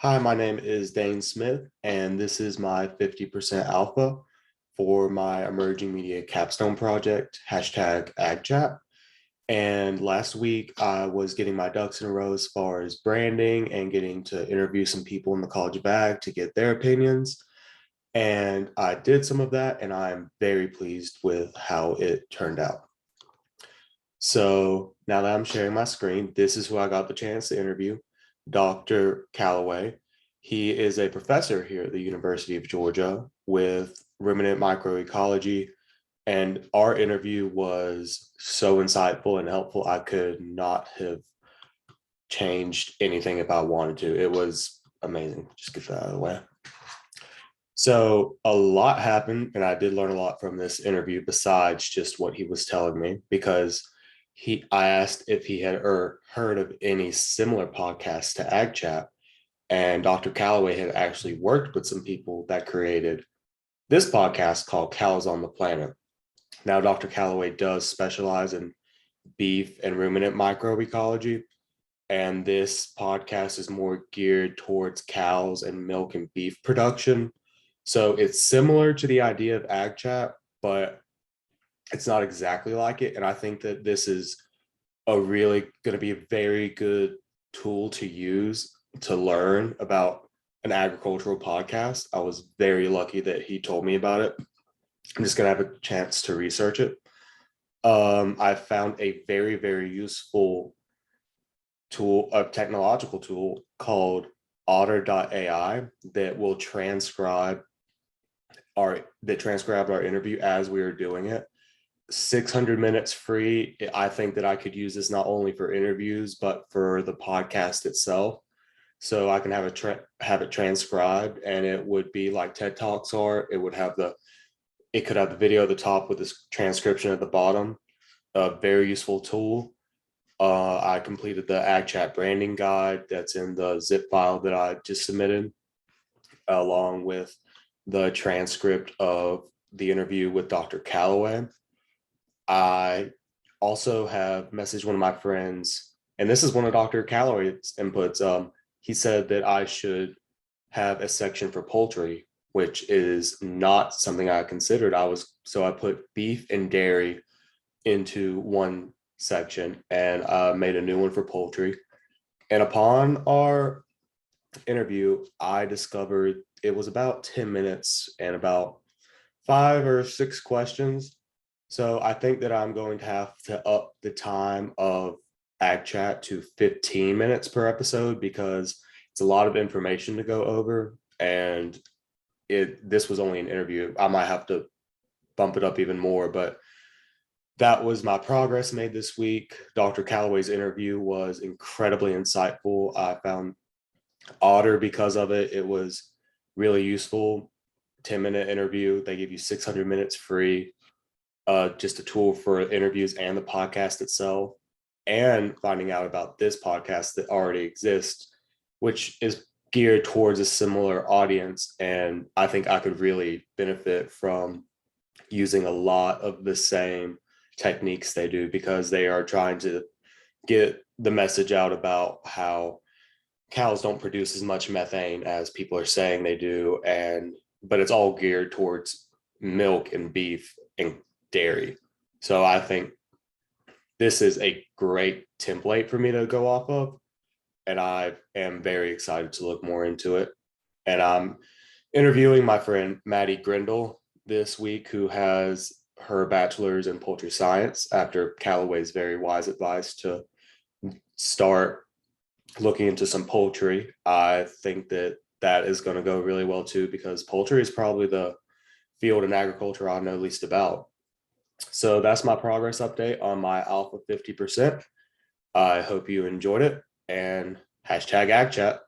Hi, my name is Dane Smith, and this is my 50% alpha for my emerging media capstone project, hashtag AgChat. And last week, I was getting my ducks in a row as far as branding and getting to interview some people in the College of Ag to get their opinions. And I did some of that, and I'm very pleased with how it turned out. So now that I'm sharing my screen, this is who I got the chance to interview, Dr. Callaway. He is a professor here at the University of Georgia with ruminant microecology. And our interview was so insightful and helpful. I could not have changed anything if I wanted to. It was amazing. Just get that out of the way. So a lot happened, and I did learn a lot from this interview besides just what he was telling me, because I asked if he had heard of any similar podcasts to AgChat, and Dr. Callaway had actually worked with some people that created this podcast called Cows on the Planet. Now, Dr. Callaway does specialize in beef and ruminant microecology, and this podcast is more geared towards cows and milk and beef production. So it's similar to the idea of AgChat, but it's not exactly like it. And I think that this is going to be a very good tool to use to learn about an agricultural podcast. I was very lucky that he told me about it. I'm just going to have a chance to research it. I found a very, very useful tool, a technological tool called Otter.ai that will transcribe our interview as we were doing it. 600 minutes free. I think that I could use this not only for interviews but for the podcast itself. So I can have it transcribed, and it would be like TED Talks are. It could have the video at the top with this transcription at the bottom. A very useful tool. I completed the AgChat branding guide that's in the zip file that I just submitted, along with the transcript of the interview with Dr. Callaway. I also have messaged one of my friends, and this is one of Dr. Callaway's inputs. He said that I should have a section for poultry, which is not something I considered. So I put beef and dairy into one section, and made a new one for poultry. And upon our interview, I discovered it was about 10 minutes and about 5 or 6 questions. So I think that I'm going to have to up the time of AgChat to 15 minutes per episode, because it's a lot of information to go over. And this was only an interview. I might have to bump it up even more, but that was my progress made this week. Dr. Callaway's interview was incredibly insightful. I found Otter because of it. It was really useful. 10-minute interview. They give you 600 minutes free. Just a tool for interviews and the podcast itself, and finding out about this podcast that already exists, which is geared towards a similar audience. And I think I could really benefit from using a lot of the same techniques they do, because they are trying to get the message out about how cows don't produce as much methane as people are saying they do. But it's all geared towards milk and beef and dairy. So I think this is a great template for me to go off of, and I am very excited to look more into it. And I'm interviewing my friend Maddie Grindle this week, who has her bachelor's in poultry science after Callaway's very wise advice to start looking into some poultry. I think that is going to go really well too, because poultry is probably the field in agriculture I know least about. So that's my progress update on my Alpha 50%. I hope you enjoyed it, and hashtag AgChat.